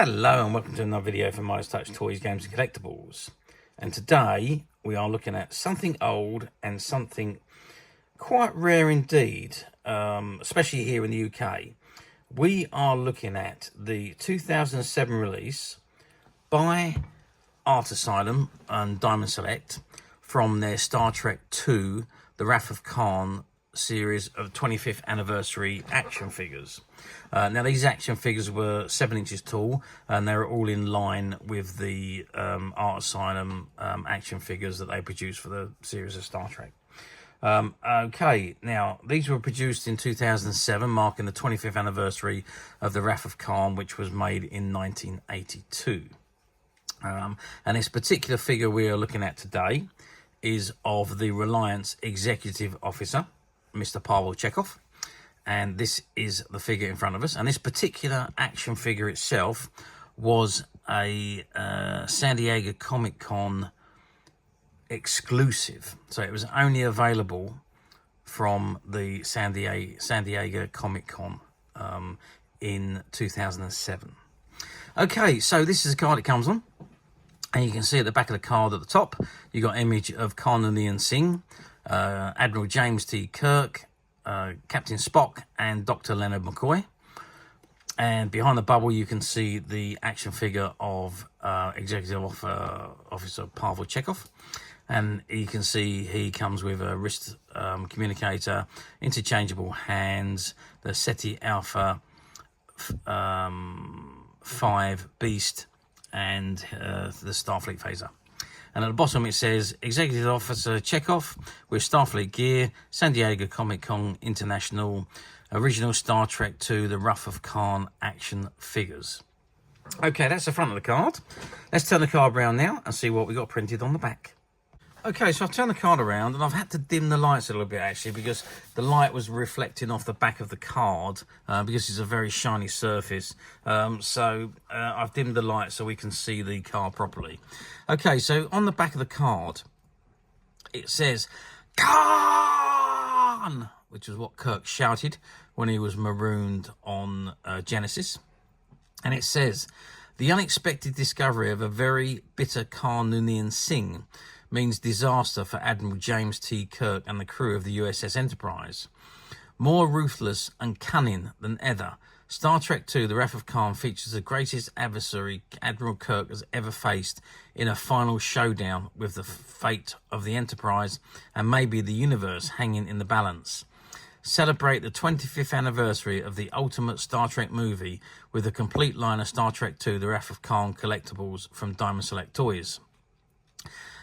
Hello and welcome to another video from Midas Touch Toys, Games and Collectibles. And today we are looking at something old and something quite rare indeed, especially here in the UK. We are looking at the 2007 release by Art Asylum and Diamond Select from their Star Trek II, The Wrath of Khan series of 25th anniversary action figures. Now these action figures were 7 inches tall and they were all in line with the Art Asylum action figures that they produced for the series of Star Trek. Okay, now these were produced in 2007, marking the 25th anniversary of The Wrath of Khan, which was made in 1982. And this particular figure we are looking at today is of the Reliance Executive Officer, Mr. Pavel Chekov, and this is the figure in front of us. And this particular action figure itself was a San Diego Comic-Con exclusive, so it was only available from the San Diego Comic-Con in 2007. Okay, so this is the card it comes on, and you can see at the back of the card at the top you got an image of Karl Singh, Admiral James T. Kirk, Captain Spock, and Dr. Leonard McCoy. And behind the bubble, you can see the action figure of Executive Officer Pavel Chekov. And you can see he comes with a wrist communicator, interchangeable hands, the Ceti Alpha 5 Beast, and the Starfleet phaser. And at the bottom it says Executive Officer Chekov with Starfleet Gear, San Diego Comic-Con International, original Star Trek II, The Wrath of Khan action figures. Okay, that's the front of the card. Let's turn the card around now and see what we got printed on the back. Okay, so I've turned the card around and I've had to dim the lights a little bit actually, because the light was reflecting off the back of the card because it's a very shiny surface. I've dimmed the light so we can see the card properly. Okay, so on the back of the card, it says, Khan! Which is what Kirk shouted when he was marooned on Genesis. And it says, the unexpected discovery of a very bitter Karl Singh means disaster for Admiral James T. Kirk and the crew of the USS Enterprise. More ruthless and cunning than ever, Star Trek II, The Wrath of Khan features the greatest adversary Admiral Kirk has ever faced in a final showdown with the fate of the Enterprise and maybe the universe hanging in the balance. Celebrate the 25th anniversary of the ultimate Star Trek movie with a complete line of Star Trek II, The Wrath of Khan collectibles from Diamond Select Toys.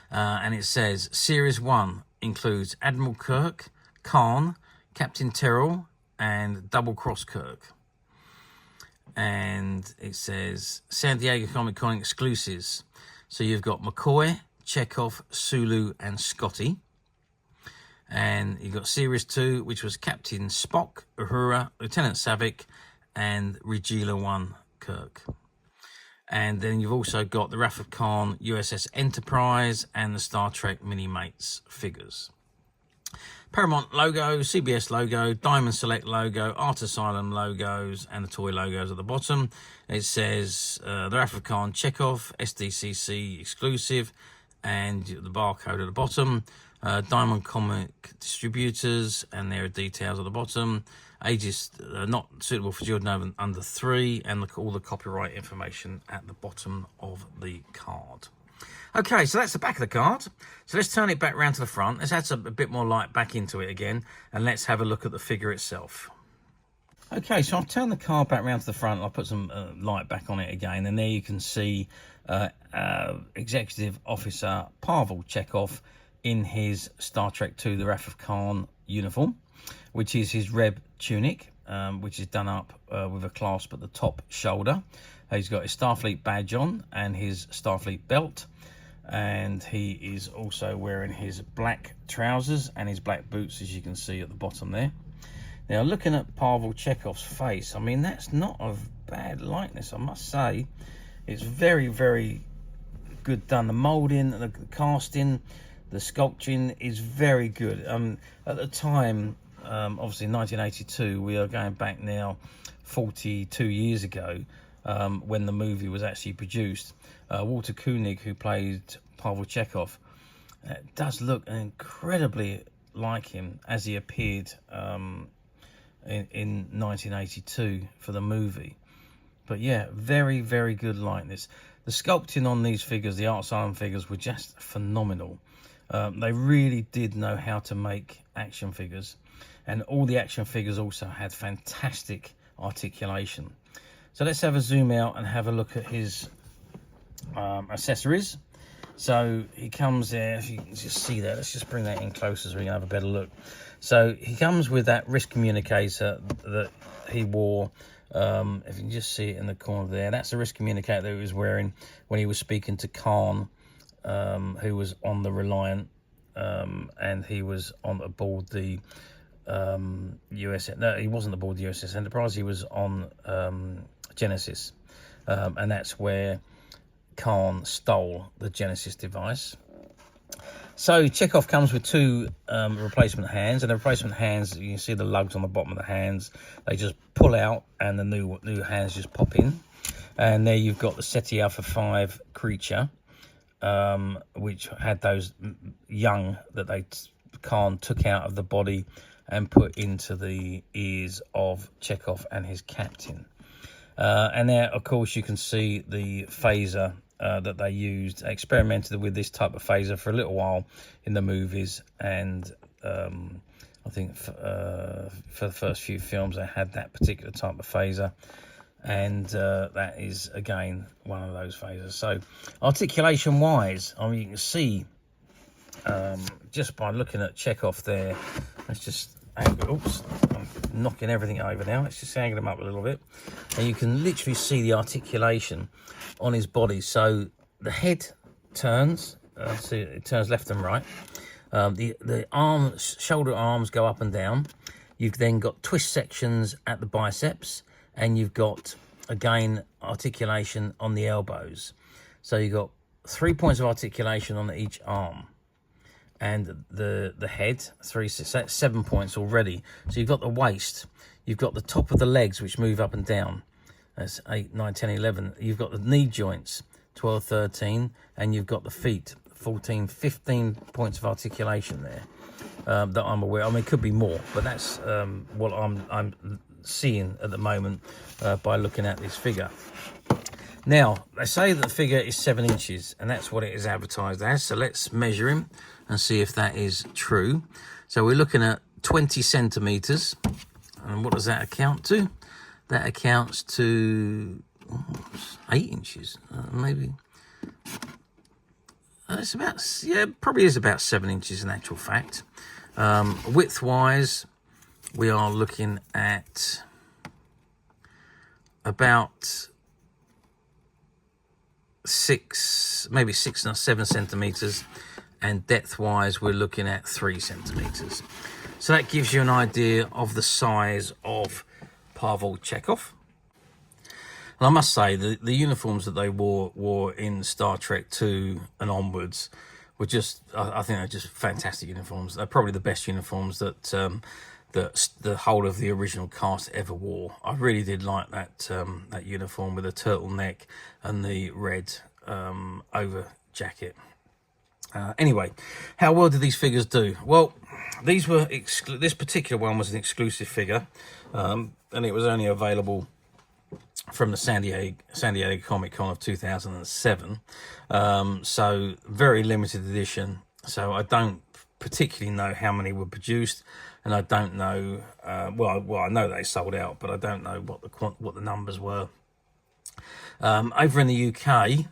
And it says, Series 1 includes Admiral Kirk, Khan, Captain Terrell, and Double Cross Kirk. And it says, San Diego Comic-Con exclusives. So you've got McCoy, Chekov, Sulu, and Scotty. And you've got Series 2, which was Captain Spock, Uhura, Lieutenant Savick, and Regula 1 Kirk. And then you've also got the Wrath of Khan, USS Enterprise, and the Star Trek Mini-Mates figures. Paramount logo, CBS logo, Diamond Select logo, Art Asylum logos, and the toy logos at the bottom. It says the Wrath of Khan Chekov, SDCC exclusive, and the barcode at the bottom. Diamond Comic Distributors, and there are details at the bottom. Ages not suitable for children under 3, and all the copyright information at the bottom of the card. Okay, so that's the back of the card. So let's turn it back round to the front. Let's add a bit more light back into it again, and let's have a look at the figure itself. Okay, so I've turned the card back round to the front. I'll put some light back on it again, and there you can see Executive Officer Pavel Chekov in his Star Trek II, The Wrath of Khan uniform, which is his Reb tunic, which is done up with a clasp at the top shoulder. He's got his Starfleet badge on and his Starfleet belt, and he is also wearing his black trousers and his black boots, as you can see at the bottom there. Now, looking at Pavel Chekov's face, I mean, that's not a bad likeness, I must say. It's very, very good done. The moulding, the casting, the sculpting is very good. At the time, obviously 1982, we are going back now 42 years ago. when the movie was actually produced. Walter Koenig, who played Pavel Chekov, does look incredibly like him as he appeared in 1982 for the movie. But yeah, very, very good likeness. The sculpting on these figures, the Art Asylum figures, were just phenomenal. They really did know how to make action figures, and all the action figures also had fantastic articulation. So let's have a zoom out and have a look at his accessories. So he comes there, if you can just see that, let's just bring that in closer so we can have a better look. So he comes with that wrist communicator that he wore. If you can just see it in the corner there, that's the wrist communicator that he was wearing when he was speaking to Khan, who was on the Reliant, and he was on aboard the no, he wasn't aboard the USS Enterprise, he was on Genesis, and that's where Khan stole the Genesis device. So Chekov comes with two replacement hands, and the replacement hands, you can see the lugs on the bottom of the hands, they just pull out and the new hands just pop in. And there you've got the Ceti Alpha 5 creature, which had those young that Khan took out of the body and put into the ears of Chekov and his captain. And there, of course, you can see the phaser that they used, experimented with this type of phaser for a little while in the movies, and I think for the first few films they had that particular type of phaser, and that is again one of those phasers. So articulation wise, I mean, you can see just by looking at Chekov there, let's just oops, I'm knocking everything over now, let's just angle them up a little bit, and you can literally see the articulation on his body. So the head turns, see it turns left and right. The arms, shoulder arms go up and down. You've then got twist sections at the biceps, and you've got again articulation on the elbows. So you've got 3 points of articulation on each arm, and the head, that's 7 points already. So you've got the waist, you've got the top of the legs which move up and down. That's 8, 9, 10, 11. You've got the knee joints, 12, 13, and you've got the feet, 14, 15 points of articulation there that I'm aware. I mean, it could be more, but that's what I'm seeing at the moment by looking at this figure. Now, they say that the figure is 7 inches, and that's what it is advertised as. So let's measure him and see if that is true. So we're looking at 20 centimeters, and what does that account to? That accounts to 8 inches, maybe. It's about, yeah, probably is about 7 inches in actual fact. Width-wise, we are looking at about 6, maybe 6 or 7 centimeters, and depth-wise, we're looking at 3 centimeters. So that gives you an idea of the size of Pavel Chekov. And I must say, the uniforms that they wore in Star Trek 2 and onwards were just, I think they're just fantastic uniforms. They're probably the best uniforms that the whole of the original cast ever wore. I really did like that that uniform with the turtleneck and the red over jacket. Anyway, how well did these figures do? Well, these were this particular one was an exclusive figure, and it was only available from the San Diego Comic Con of 2007. So very limited edition. So I don't particularly know how many were produced, and I don't know. Well, I know they sold out, but I don't know what the numbers were. Over in the UK,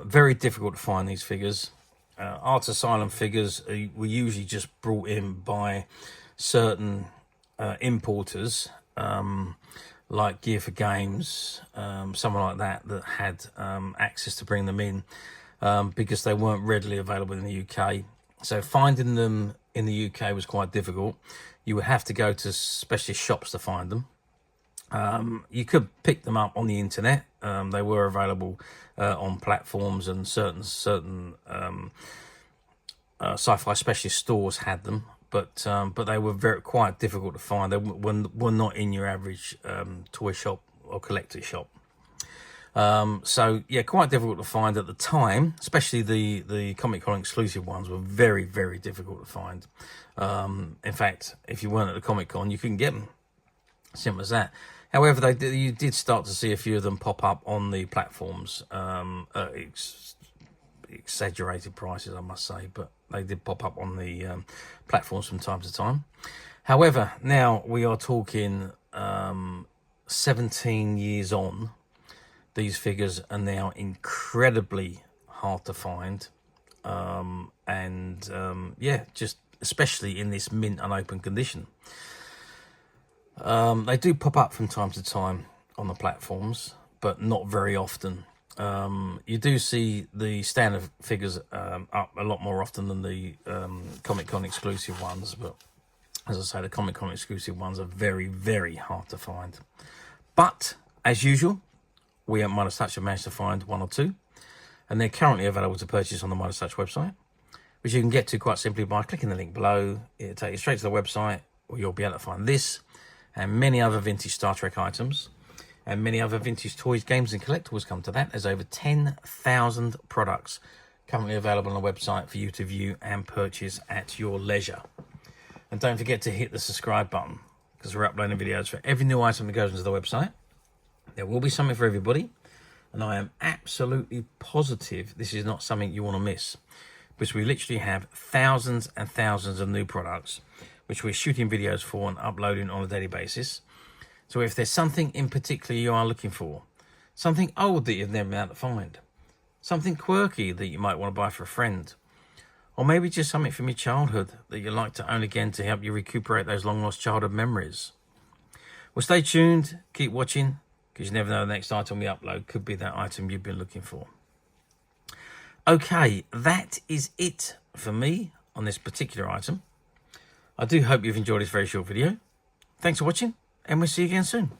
very difficult to find these figures. Art Asylum figures were usually just brought in by certain importers, like Gear for Games, someone like that had access to bring them in, because they weren't readily available in the UK. So finding them in the UK was quite difficult. You would have to go to specialist shops to find them. You could pick them up on the internet. They were available on platforms, and certain sci-fi specialist stores had them, but they were quite difficult to find. They were not in your average toy shop or collector shop. So yeah, quite difficult to find at the time, especially the Comic-Con exclusive ones were very, very difficult to find. In fact, if you weren't at the Comic-Con, you couldn't get them. Simple as that. However, you did start to see a few of them pop up on the platforms. Exaggerated prices, I must say, but they did pop up on the platforms from time to time. However, now we are talking 17 years on. These figures are now incredibly hard to find, yeah, just especially in this mint unopened condition. They do pop up from time to time on the platforms, but not very often. You do see the standard figures up a lot more often than the Comic-Con exclusive ones, but as I say, the Comic-Con exclusive ones are very, very hard to find. But as usual, we at Midas Touch have managed to find one or two, and they're currently available to purchase on the Midas Touch website, which you can get to quite simply by clicking the link below. It'll take you straight to the website, where you'll be able to find this and many other vintage Star Trek items, and many other vintage toys, games and collectibles come to that. There's over 10,000 products currently available on the website for you to view and purchase at your leisure. And don't forget to hit the subscribe button, because we're uploading videos for every new item that goes into the website. There will be something for everybody, and I am absolutely positive this is not something you want to miss, because we literally have thousands and thousands of new products which we're shooting videos for and uploading on a daily basis. So if there's something in particular you are looking for, something old that you've never been able to find, something quirky that you might want to buy for a friend, or maybe just something from your childhood that you'd like to own again to help you recuperate those long lost childhood memories, well, stay tuned, keep watching, because you never know, the next item we upload could be that item you've been looking for. Okay, that is it for me on this particular item. I do hope you've enjoyed this very short video. Thanks for watching, and we'll see you again soon.